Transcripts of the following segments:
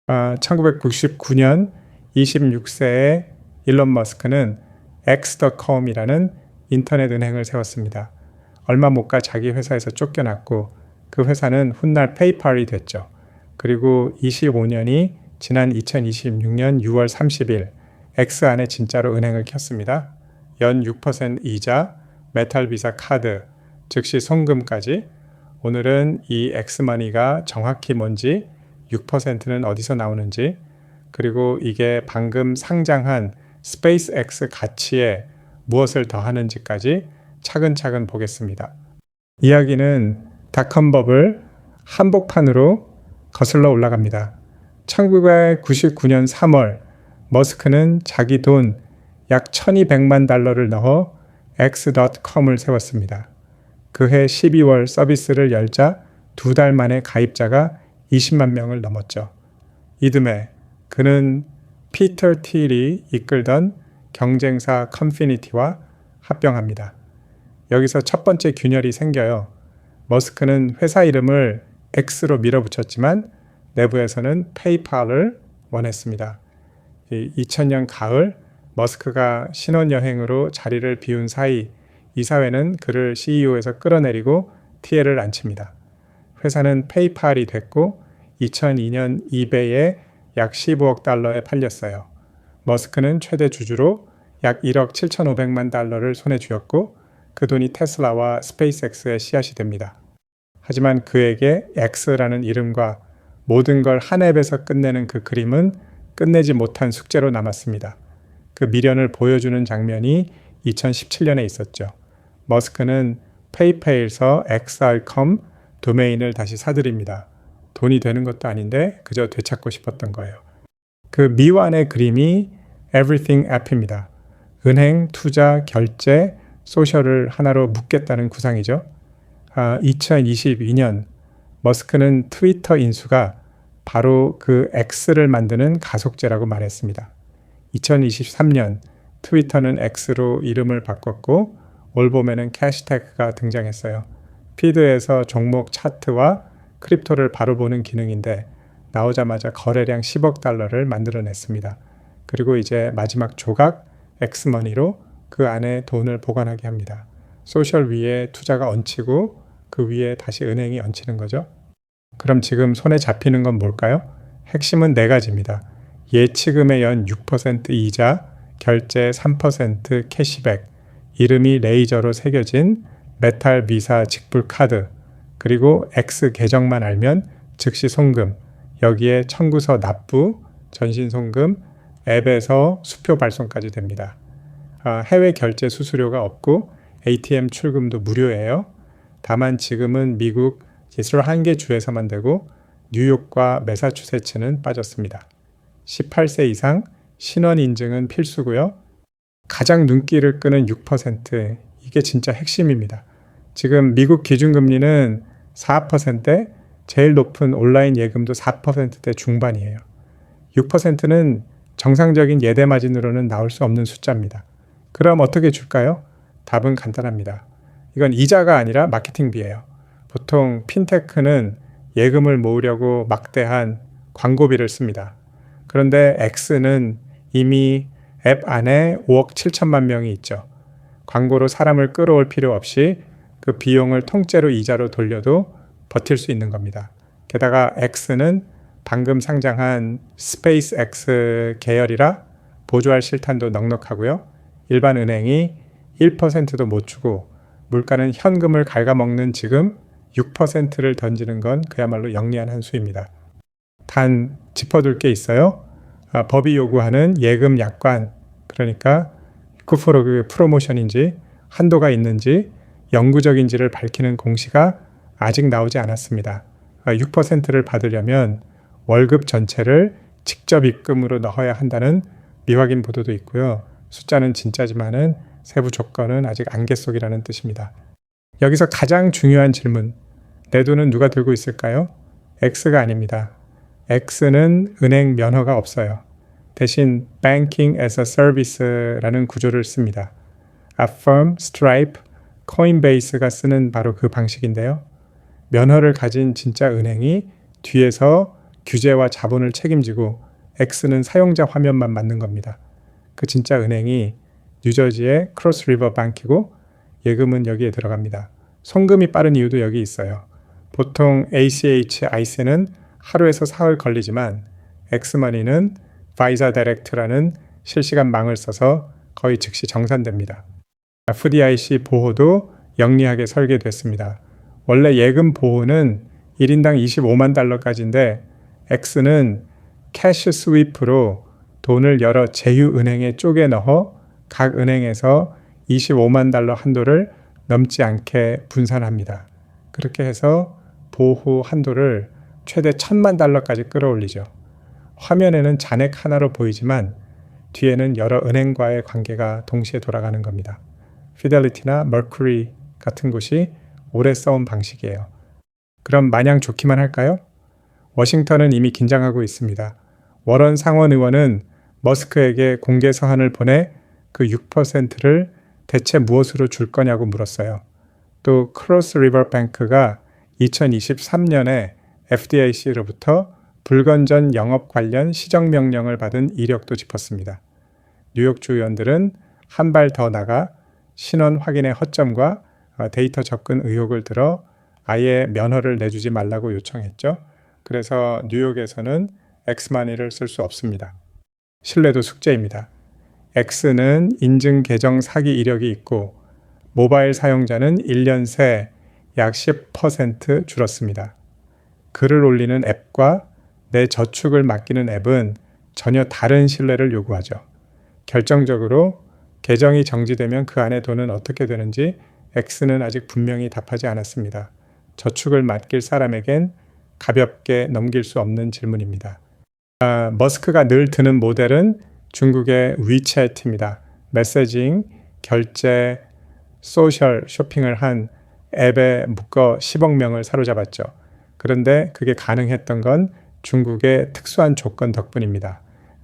1999년 26세의 일론 머스크는 X.com이라는 인터넷 은행을 세웠습니다. 얼마 못 가 자기 회사에서 쫓겨났고 그 회사는 훗날 페이팔이 됐죠. 그리고 25년이 지난 2026년 6월 30일 X 안에 진짜로 은행을 켰습니다. 연 6% 이자, 메탈 비자 카드, 즉시 송금까지. 오늘은 이 엑스머니가 정확히 뭔지, 6%는 어디서 나오는지, 그리고 이게 방금 상장한 스페이스X 가치에 무엇을 더하는지까지 차근차근 보겠습니다. 이야기는 닷컴 버블 한복판으로 거슬러 올라갑니다. 1999년 3월 머스크는 자기 돈 약 1200만 달러를 넣어 X.com을 세웠습니다. 그해 12월 서비스를 열자 2달 만에 가입자가 20만 명을 넘었죠. 이듬해 그는 피터 틸이 이끌던 경쟁사 컨피니티와 합병합니다. 여기서 첫 번째 균열이 생겨요. 머스크는 회사 이름을 X로 밀어붙였지만 내부에서는 페이팔을 원했습니다. 2000년 가을 머스크가 신혼여행으로 자리를 비운 사이 이사회는 그를 CEO에서 끌어내리고 티에를 안 칩니다. 회사는 페이팔이 됐고 2002년 이베이에 약 15억 달러에 팔렸어요. 머스크는 최대 주주로 약 1억 7,500만 달러를 손에 쥐었고 그 돈이 테슬라와 스페이스X의 씨앗이 됩니다. 하지만 그에게 X라는 이름과 모든 걸 한 앱에서 끝내는 그 그림은 끝내지 못한 숙제로 남았습니다. 그 미련을 보여주는 장면이 2017년에 있었죠. 머스크는 페이팔에서 XR.com 도메인을 다시 사들입니다. 돈이 되는 것도 아닌데 그저 되찾고 싶었던 거예요. 그 미완의 그림이 Everything 앱입니다. 은행, 투자, 결제, 소셜을 하나로 묶겠다는 구상이죠. 2022년 머스크는 트위터 인수가 바로 그 X를 만드는 가속제라고 말했습니다. 2023년 트위터는 X로 이름을 바꿨고 올 봄에는 캐시태그가 등장했어요. 피드에서 종목 차트와 크립토를 바로 보는 기능인데 나오자마자 거래량 10억 달러를 만들어냈습니다. 그리고 이제 마지막 조각 엑스머니로 그 안에 돈을 보관하게 합니다. 소셜 위에 투자가 얹히고 그 위에 다시 은행이 얹히는 거죠. 그럼 지금 손에 잡히는 건 뭘까요? 핵심은 네 가지입니다. 예치금의 연 6% 이자, 결제 3% 캐시백, 이름이 레이저로 새겨진 메탈 비사 직불 카드, 그리고 X 계정만 알면 즉시 송금, 여기에 청구서 납부, 전신 송금, 앱에서 수표 발송까지 됩니다. 해외 결제 수수료가 없고 ATM 출금도 무료예요. 다만 지금은 미국 31개 주에서만 되고 뉴욕과 매사추세츠는 빠졌습니다. 18세 이상 신원 인증은 필수고요. 가장 눈길을 끄는 6%, 이게 진짜 핵심입니다. 지금 미국 기준금리는 4%대, 제일 높은 온라인 예금도 4%대 중반이에요. 6%는 정상적인 예대 마진으로는 나올 수 없는 숫자입니다. 그럼 어떻게 줄까요? 답은 간단합니다. 이건 이자가 아니라 마케팅비예요. 보통 핀테크는 예금을 모으려고 막대한 광고비를 씁니다. 그런데 X는 이미 앱 안에 5억 7천만 명이 있죠. 광고로 사람을 끌어올 필요 없이 그 비용을 통째로 이자로 돌려도 버틸 수 있는 겁니다. 게다가 X는 방금 상장한 스페이스X 계열이라 보조할 실탄도 넉넉하고요. 일반 은행이 1%도 못 주고 물가는 현금을 갉아먹는 지금 6%를 던지는 건 그야말로 영리한 한 수입니다. 단 짚어둘 게 있어요. 법이 요구하는 예금 약관, 그러니까 9% 프로모션인지 한도가 있는지 영구적인지를 밝히는 공시가 아직 나오지 않았습니다. 6%를 받으려면 월급 전체를 직접 입금으로 넣어야 한다는 미확인 보도도 있고요. 숫자는 진짜지만은 세부 조건은 아직 안개 속이라는 뜻입니다. 여기서 가장 중요한 질문, 내 돈은 누가 들고 있을까요? X가 아닙니다. X는 은행 면허가 없어요. 대신 Banking as a Service라는 구조를 씁니다. Affirm, Stripe, Coinbase가 쓰는 바로 그 방식인데요. 면허를 가진 진짜 은행이 뒤에서 규제와 자본을 책임지고 X는 사용자 화면만 맞는 겁니다. 그 진짜 은행이 뉴저지의 크로스 리버 뱅크이고 예금은 여기에 들어갑니다. 송금이 빠른 이유도 여기 있어요. 보통 ACH, IC는 하루에서 사흘 걸리지만 엑스머니는 바이자 다이렉트라는 실시간 망을 써서 거의 즉시 정산됩니다. FDIC 보호도 영리하게 설계됐습니다. 원래 예금 보호는 1인당 25만 달러까지인데 X는 캐시 스위프로 돈을 여러 제휴은행에 쪼개 넣어 각 은행에서 25만 달러 한도를 넘지 않게 분산합니다. 그렇게 해서 보호 한도를 최대 1,000만 달러까지 끌어올리죠. 화면에는 잔액 하나로 보이지만 뒤에는 여러 은행과의 관계가 동시에 돌아가는 겁니다. 피델리티나 머큐리 같은 곳이 오래 써온 방식이에요. 그럼 마냥 좋기만 할까요? 워싱턴은 이미 긴장하고 있습니다. 워런 상원 의원은 머스크에게 공개 서한을 보내 그 6%를 대체 무엇으로 줄 거냐고 물었어요. 또 크로스 리버 뱅크가 2023년에 FDIC로부터 불건전 영업 관련 시정명령을 받은 이력도 짚었습니다. 뉴욕주 의원들은 한 발 더 나가 신원 확인의 허점과 데이터 접근 의혹을 들어 아예 면허를 내주지 말라고 요청했죠. 그래서 뉴욕에서는 엑스마니를 쓸 수 없습니다. 신뢰도 숙제입니다. X는 인증 계정 사기 이력이 있고 모바일 사용자는 1년 새 약 10% 줄었습니다. 글을 올리는 앱과 내 저축을 맡기는 앱은 전혀 다른 신뢰를 요구하죠. 결정적으로 계정이 정지되면 그 안에 돈은 어떻게 되는지 X는 아직 분명히 답하지 않았습니다. 저축을 맡길 사람에겐 가볍게 넘길 수 없는 질문입니다. 머스크가 늘 드는 모델은 중국의 위챗입니다. 메시징, 결제, 소셜 쇼핑을 한 앱에 묶어 10억 명을 사로잡았죠. 그런데 그게 가능했던 건 중국의 특수한 조건 덕분입니다.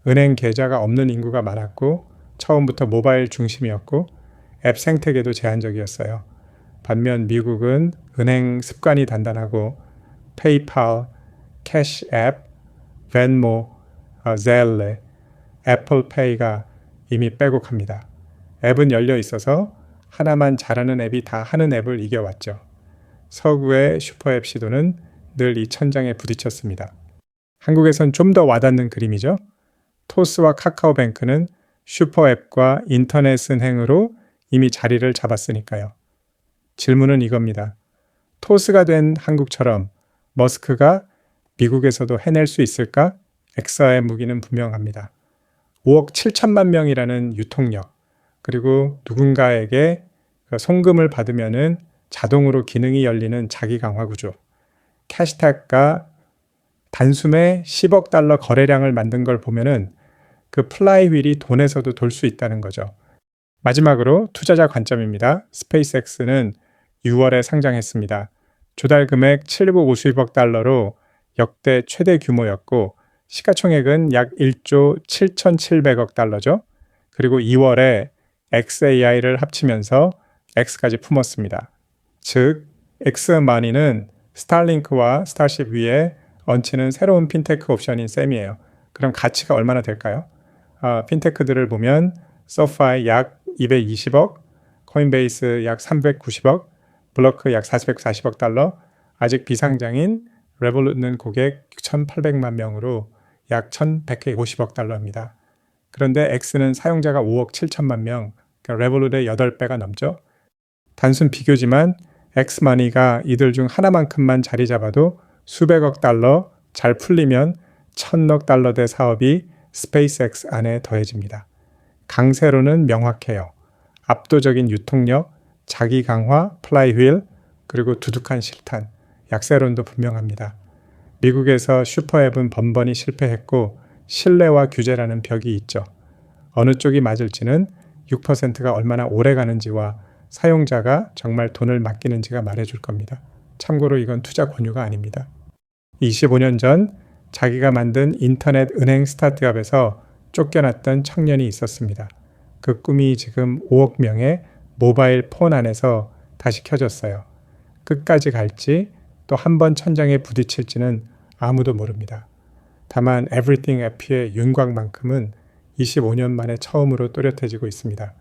은행 계좌가 없는 인구가 많았고 처음부터 모바일 중심이었고 앱 생태계도 제한적이었어요. 반면 미국은 은행 습관이 단단하고 페이팔, 캐시앱, 벤모, 젤레, 애플페이가 이미 빼곡합니다. 앱은 열려 있어서 하나만 잘하는 앱이 다 하는 앱을 이겨왔죠. 서구의 슈퍼앱 시도는 늘 이 천장에 부딪혔습니다. 한국에선 좀 더 와닿는 그림이죠. 토스와 카카오뱅크는 슈퍼앱과 인터넷 은행으로 이미 자리를 잡았으니까요. 질문은 이겁니다. 토스가 된 한국처럼 머스크가 미국에서도 해낼 수 있을까? 엑사의 무기는 분명합니다. 5억 7천만 명이라는 유통력, 그리고 누군가에게 송금을 받으면은 자동으로 기능이 열리는 자기 강화 구조, 캐시택과 단숨에 10억 달러 거래량을 만든 걸 보면은 그 플라이휠이 돈에서도 돌 수 있다는 거죠. 마지막으로 투자자 관점입니다. 스페이스X는 6월에 상장했습니다. 조달 금액 750억 달러로 역대 최대 규모였고 시가총액은 약 1조 7,700억 달러죠. 그리고 2월에 XAI를 합치면서 X까지 품었습니다. 즉, 엑스마니는 스타링크와 스타쉽 위에 얹히는 새로운 핀테크 옵션인 셈이에요. 그럼 가치가 얼마나 될까요? 핀테크들을 보면 소파이 약 220억, 코인베이스 약 390억, 블러크 약 440억 달러, 아직 비상장인 레볼루트는 고객 1,800만 명으로 약 1,150억 달러입니다. 그런데 X는 사용자가 5억 7천만 명, 그러니까 레볼루트의 8배가 넘죠. 단순 비교지만 엑스마니가 이들 중 하나만큼만 자리 잡아도 수백억 달러, 잘 풀리면 1,000억 달러대 사업이 스페이스X 안에 더해집니다. 강세로는 명확해요. 압도적인 유통력, 자기 강화, 플라이휠, 그리고 두둑한 실탄, 약세론도 분명합니다. 미국에서 슈퍼앱은 번번이 실패했고 신뢰와 규제라는 벽이 있죠. 어느 쪽이 맞을지는 6%가 얼마나 오래 가는지와 사용자가 정말 돈을 맡기는지가 말해줄 겁니다. 참고로 이건 투자 권유가 아닙니다. 25년 전 자기가 만든 인터넷 은행 스타트업에서 쫓겨났던 청년이 있었습니다. 그 꿈이 지금 5억 명의 모바일 폰 안에서 다시 켜졌어요. 끝까지 갈지 또 한 번 천장에 부딪힐지는 아무도 모릅니다. 다만 Everything app의 윤곽만큼은 25년 만에 처음으로 또렷해지고 있습니다.